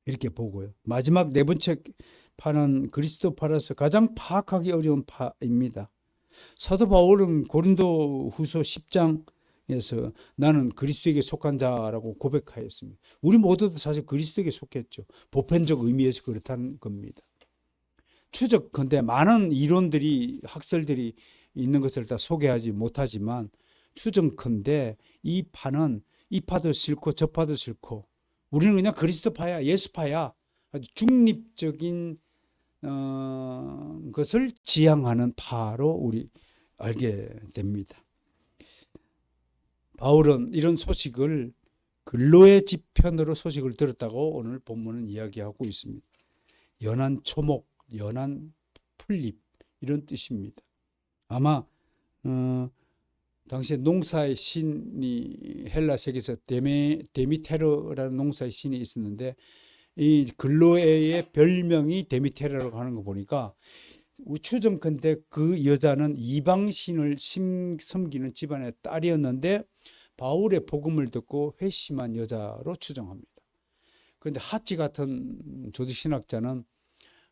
이렇게 보고요. 마지막 네 번째 파는 그리스도파라서 가장 파악하기 어려운 파입니다. 사도 바울은 고린도 후서 10장에서 나는 그리스도에게 속한 자라고 고백하였습니다. 우리 모두도 사실 그리스도에게 속했죠. 보편적 의미에서 그렇다는 겁니다. 추적컨대 많은 이론들이 학설들이 있는 것을 다 소개하지 못하지만 추정컨대 이 파는 이 파도 싫고 저 파도 싫고 우리는 그냥 그리스도파야, 예수파야, 아주 중립적인 것을 지향하는 파로 우리 알게 됩니다. 바울은 이런 소식을 근로의 지편으로 소식을 들었다고 오늘 본문은 이야기하고 있습니다. 연한 초목, 연한 풀잎 이런 뜻입니다. 아마 당시에 농사의 신이 헬라 세계에서 데미테르라는 농사의 신이 있었는데 이 근로에의 별명이 데미테르라고 하는 거 보니까 추정컨대 그 여자는 이방신을 섬기는 집안의 딸이었는데 바울의 복음을 듣고 회심한 여자로 추정합니다. 그런데 하치 같은 조직신학자는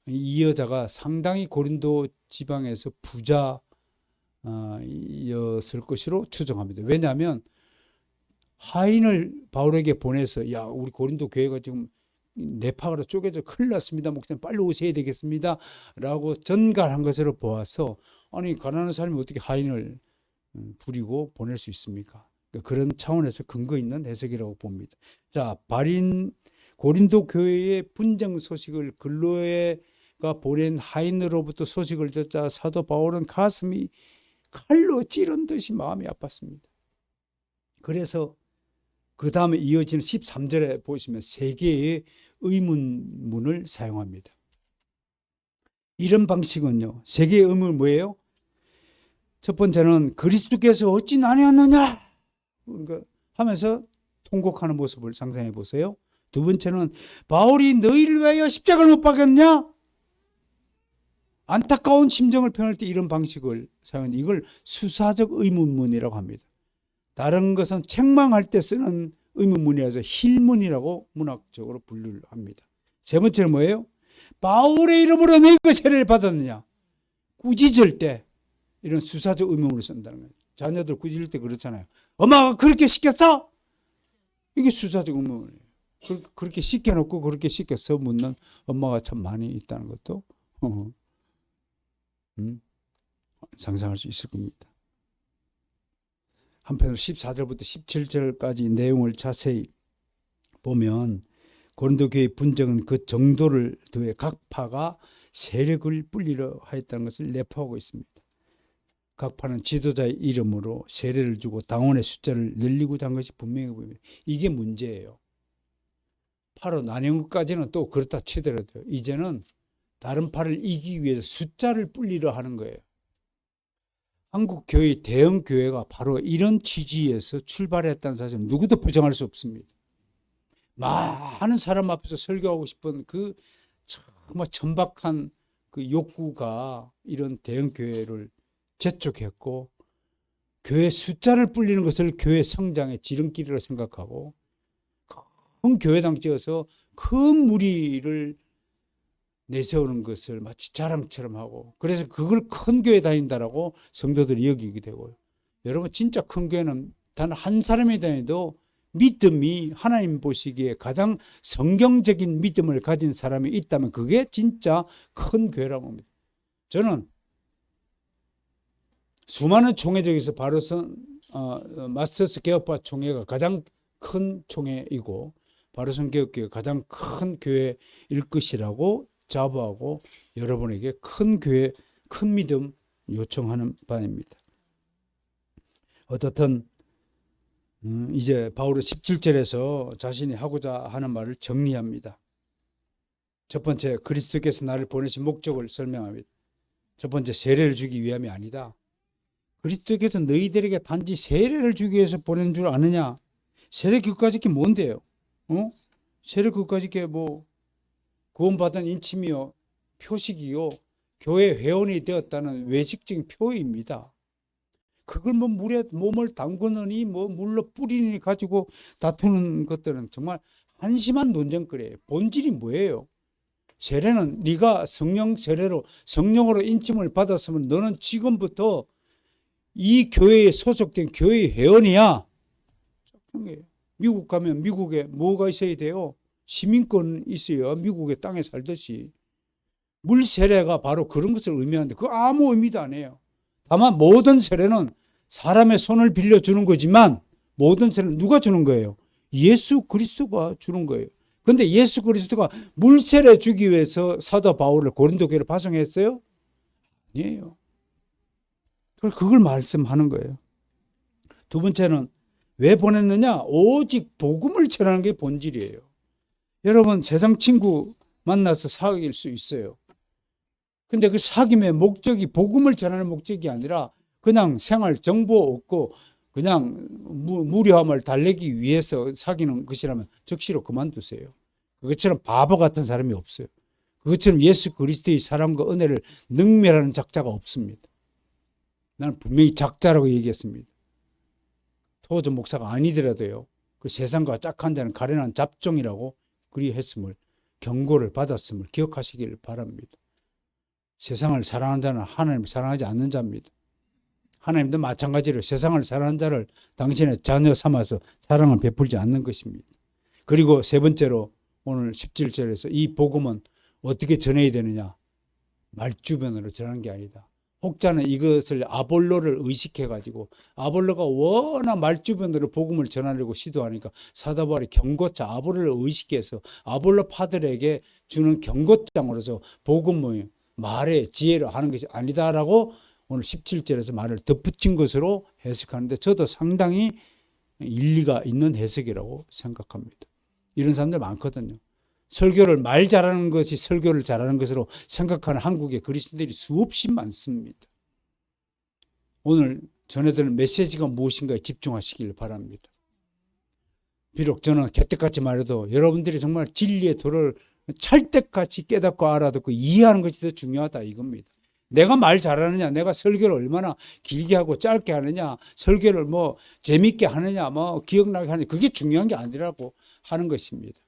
이 여자가 상당히 고린도 지방에서 부자였을 것으로 추정합니다. 왜냐하면 하인을 바울에게 보내서 야 우리 고린도 교회가 지금 네파가로 쪼개져 큰일 났습니다. 목사님 빨리 오셔야 되겠습니다. 라고 전갈한 것으로 보아서 아니 가난한 사람이 어떻게 하인을 부리고 보낼 수 있습니까? 그런 차원에서 근거 있는 해석이라고 봅니다. 자, 고린도 교회의 분쟁 소식을 근로에가 보낸 하인으로부터 소식을 듣자 사도 바울은 가슴이 칼로 찌른 듯이 마음이 아팠습니다. 그래서 그 다음에 이어지는 13절에 보시면 세 개의 의문문을 사용합니다. 이런 방식은요. 세 개의 의문은 뭐예요? 첫 번째는 그리스도께서 어찌 나뉘었느냐 그러니까 하면서 통곡하는 모습을 상상해 보세요. 두 번째는 바울이 너희를 위하여 십자가를 못 박았냐? 안타까운 심정을 표현할 때 이런 방식을 사용하는데 이걸 수사적 의문문이라고 합니다. 다른 것은 책망할 때 쓰는 의문문이라서 힐문이라고 문학적으로 분류를 합니다. 세 번째는 뭐예요? 바울의 이름으로 너희가 세례를 받았느냐? 꾸짖을 때 이런 수사적 의문문을 쓴다는 거예요. 자녀들 꾸짖을 때 그렇잖아요. 엄마가 그렇게 시켰어? 이게 수사적 의무원이에요. 그렇게 시켜놓고 그렇게 시켜서 묻는 엄마가 참 많이 있다는 것도 상상할 수 있을 겁니다. 한편으로 14절부터 17절까지 내용을 자세히 보면 고린도 교회의 분쟁은 그 정도를 더해 각 파가 세력을 불리려 하였다는 것을 내포하고 있습니다. 각 파는 지도자의 이름으로 세례를 주고 당원의 숫자를 늘리고자 한 것이 분명해 보입니다. 이게 문제예요. 파로 나뉘는 것까지는 또 그렇다 치더라도 이제는 다른 파를 이기기 위해서 숫자를 불리려 하는 거예요. 한국 교회의 대형 교회가 바로 이런 취지에서 출발했다는 사실 누구도 부정할 수 없습니다. 많은 사람 앞에서 설교하고 싶은 그 정말 천박한 그 욕구가 이런 대형 교회를 재촉했고, 교회 숫자를 불리는 것을 교회 성장의 지름길이라고 생각하고 큰 교회당 지어서 큰 무리를 내세우는 것을 마치 자랑처럼 하고, 그래서 그걸 큰 교회 다닌다라고 성도들이 여기게 되고요. 여러분, 진짜 큰 교회는 단 한 사람이 다녀도 믿음이 하나님 보시기에 가장 성경적인 믿음을 가진 사람이 있다면 그게 진짜 큰 교회라고 합니다. 저는 수많은 총회 중에서 마스터스 개혁파 총회가 가장 큰 총회이고 바로선 개혁교회가 가장 큰 교회일 것이라고 자부하고 여러분에게 큰 교회, 큰 믿음 요청하는 바입니다. 어떻든 이제 바울은 17절에서 자신이 하고자 하는 말을 정리합니다. 첫 번째, 그리스도께서 나를 보내신 목적을 설명합니다. 첫 번째, 세례를 주기 위함이 아니다. 그리스도께서 너희들에게 단지 세례를 주기 위해서 보낸 줄 아느냐? 세례 그것까지 게 뭔데요? 세례 그것까지 게 뭐 구원받은 인침이요, 표식이요, 교회 회원이 되었다는 외식적인 표입니다. 그걸 뭐 물에 몸을 담그느니 뭐 물로 뿌리니 가지고 다투는 것들은 정말 한심한 논쟁거리예요. 본질이 뭐예요? 세례는 네가 성령 세례로 성령으로 인침을 받았으면 너는 지금부터 이 교회에 소속된 교회 회원이야. 미국 가면 미국에 뭐가 있어야 돼요? 시민권 있어야 미국의 땅에 살듯이. 물 세례가 바로 그런 것을 의미하는데 그거 아무 의미도 안 해요. 다만 모든 세례는 사람의 손을 빌려주는 거지만 모든 세례는 누가 주는 거예요? 예수 그리스도가 주는 거예요. 그런데 예수 그리스도가 물 세례 주기 위해서 사도 바울을 고린도 교회로 파송했어요? 아니에요. 그걸 말씀하는 거예요. 두 번째는 왜 보냈느냐? 오직 복음을 전하는 게 본질이에요. 여러분, 세상 친구 만나서 사귈 수 있어요. 근데 그 사귐의 목적이 복음을 전하는 목적이 아니라 그냥 생활 정보 얻고 그냥 무료함을 달래기 위해서 사귀는 것이라면 즉시로 그만두세요. 그것처럼 바보 같은 사람이 없어요. 그것처럼 예수 그리스도의 사랑과 은혜를 능멸하는 작자가 없습니다. 나는 분명히 작자라고 얘기했습니다. 토저 목사가 아니더라도요. 그 세상과 짝한 자는 가련한 잡종이라고 그리했음을, 경고를 받았음을 기억하시길 바랍니다. 세상을 사랑하는 자는 하나님을 사랑하지 않는 자입니다. 하나님도 마찬가지로 세상을 사랑하는 자를 당신의 자녀 삼아서 사랑을 베풀지 않는 것입니다. 그리고 세 번째로 오늘 17절에서 이 복음은 어떻게 전해야 되느냐? 말주변으로 전하는 게 아니다. 혹자는 이것을 아볼로를 의식해가지고 아볼로가 워낙 말주변으로 복음을 전하려고 시도하니까 사도 바울이 경고자 아볼로를 의식해서 아볼로 파들에게 주는 경고장으로서 복음의 말의 지혜로 하는 것이 아니다라고 오늘 17절에서 말을 덧붙인 것으로 해석하는데 저도 상당히 일리가 있는 해석이라고 생각합니다. 이런 사람들 많거든요. 설교를 말 잘하는 것이 설교를 잘하는 것으로 생각하는 한국의 그리스도인들이 수없이 많습니다. 오늘 전해드리는 메시지가 무엇인가에 집중하시길 바랍니다. 비록 저는 개떡같이 말해도 여러분들이 정말 진리의 도를 찰떡같이 깨닫고 알아듣고 이해하는 것이 더 중요하다 이겁니다. 내가 말 잘하느냐, 내가 설교를 얼마나 길게 하고 짧게 하느냐, 설교를 뭐 재밌게 하느냐, 뭐 기억나게 하느냐, 그게 중요한 게 아니라고 하는 것입니다.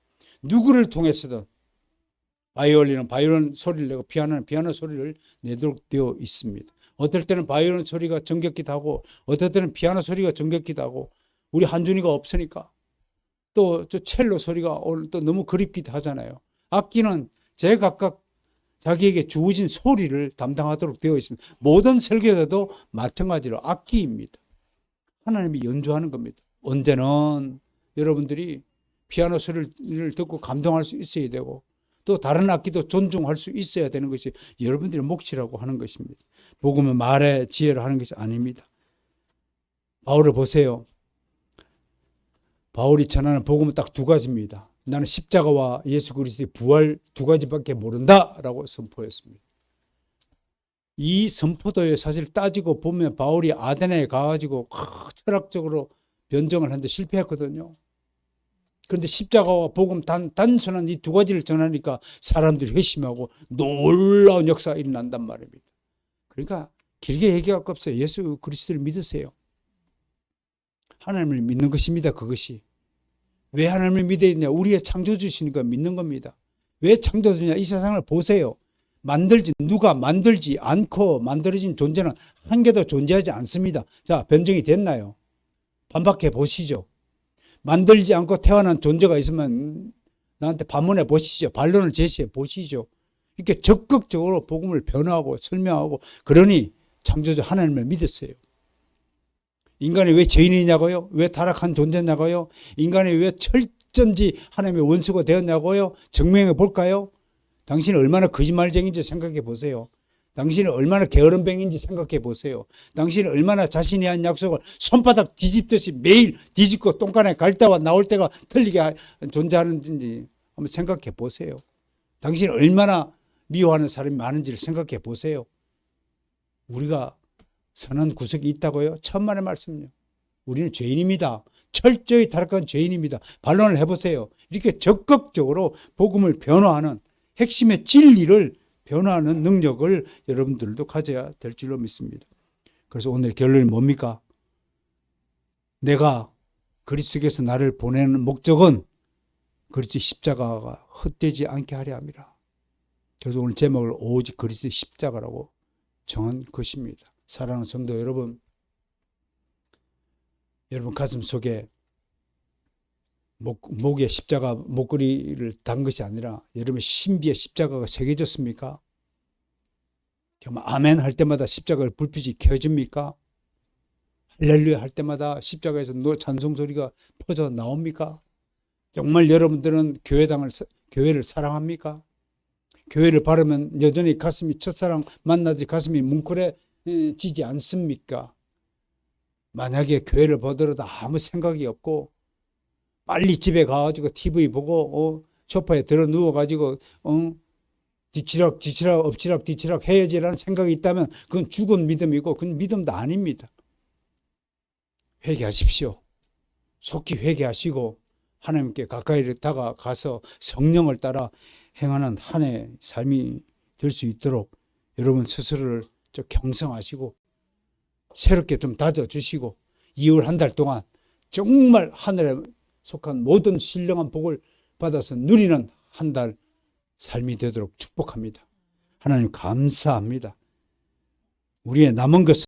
누구를 통해서든 바이올린은 바이올린 소리를 내고 피아노는 피아노 소리를 내도록 되어 있습니다. 어떨 때는 바이올린 소리가 정겹기도 하고 어떨 때는 피아노 소리가 정겹기도 하고 우리 한준이가 없으니까 또 저 첼로 소리가 오늘 또 너무 그립기도 하잖아요. 악기는 제각각 자기에게 주어진 소리를 담당하도록 되어 있습니다. 모든 설교자도 마찬가지로 악기입니다. 하나님이 연주하는 겁니다. 언제는 여러분들이 피아노 소리를 듣고 감동할 수 있어야 되고 또 다른 악기도 존중할 수 있어야 되는 것이 여러분들의 몫이라고 하는 것입니다. 복음은 말의 지혜로 하는 것이 아닙니다. 바울을 보세요. 바울이 전하는 복음은 딱 두 가지입니다. 나는 십자가와 예수 그리스도의 부활 두 가지밖에 모른다라고 선포했습니다. 이 선포도에 사실 따지고 보면 바울이 아테네에 가가지고 철학적으로 변정을 하는데 실패했거든요. 그런데 십자가와 복음 단순한 이 두 가지를 전하니까 사람들이 회심하고 놀라운 역사가 일어난단 말입니다. 그러니까 길게 얘기할 거 없어요. 예수 그리스도를 믿으세요. 하나님을 믿는 것입니다. 그것이. 왜 하나님을 믿어야 되냐? 우리의 창조주시니까 믿는 겁니다. 왜 창조주냐? 이 세상을 보세요. 누가 만들지 않고 만들어진 존재는 한 개도 존재하지 않습니다. 자, 변증이 됐나요? 반박해 보시죠. 만들지 않고 태어난 존재가 있으면 나한테 반문해 보시죠. 반론을 제시해 보시죠. 이렇게 적극적으로 복음을 변화하고 설명하고 그러니 창조주 하나님을 믿었어요. 인간이 왜 죄인이냐고요? 왜 타락한 존재냐고요? 인간이 왜 철저히 하나님의 원수가 되었냐고요? 증명해 볼까요? 당신이 얼마나 거짓말쟁인지 생각해 보세요. 당신이 얼마나 게으름뱅인지 생각해 보세요. 당신이 얼마나 자신이 한 약속을 손바닥 뒤집듯이 매일 뒤집고 똥간에 갈 때와 나올 때가 틀리게 존재하는지 한번 생각해 보세요. 당신이 얼마나 미워하는 사람이 많은지를 생각해 보세요. 우리가 선한 구석이 있다고요? 천만의 말씀요. 우리는 죄인입니다. 철저히 타락한 죄인입니다. 반론을 해보세요. 이렇게 적극적으로 복음을 변화하는 핵심의 진리를 변화하는 능력을 여러분들도 가져야 될 줄로 믿습니다. 그래서 오늘 결론이 뭡니까? 내가 그리스도께서 나를 보내는 목적은 그리스도의 십자가가 헛되지 않게 하려 함이라. 그래서 오늘 제목을 오직 그리스도의 십자가라고 정한 것입니다. 사랑하는 성도 여러분, 여러분 가슴 속에 목에 십자가 목걸이를 단 것이 아니라 여러분의 신비의 십자가가 새겨졌습니까? 정말 아멘 할 때마다 십자가의 불빛이 켜집니까? 할렐루야 할 때마다 십자가에서 찬송 소리가 퍼져 나옵니까? 정말 여러분들은 교회를 사랑합니까? 교회를 바르면 여전히 첫사랑 만나지 가슴이 뭉클해지지 않습니까? 만약에 교회를 보더라도 아무 생각이 없고 빨리 집에 가가지고 TV 보고 소파에 들어 누워가지고 뒤치락 엎치락 뒤치락 해야지라는 생각이 있다면 그건 죽은 믿음이고 그건 믿음도 아닙니다. 회개하십시오. 속히 회개하시고 하나님께 가까이 다가가서 성령을 따라 행하는 한 해의 삶이 될 수 있도록 여러분 스스로를 좀 경성하시고 새롭게 좀 다져주시고 2월 한 달 동안 정말 하늘에 속한 모든 신령한 복을 받아서 누리는 한 달 삶이 되도록 축복합니다. 하나님 감사합니다. 우리의 남은 것은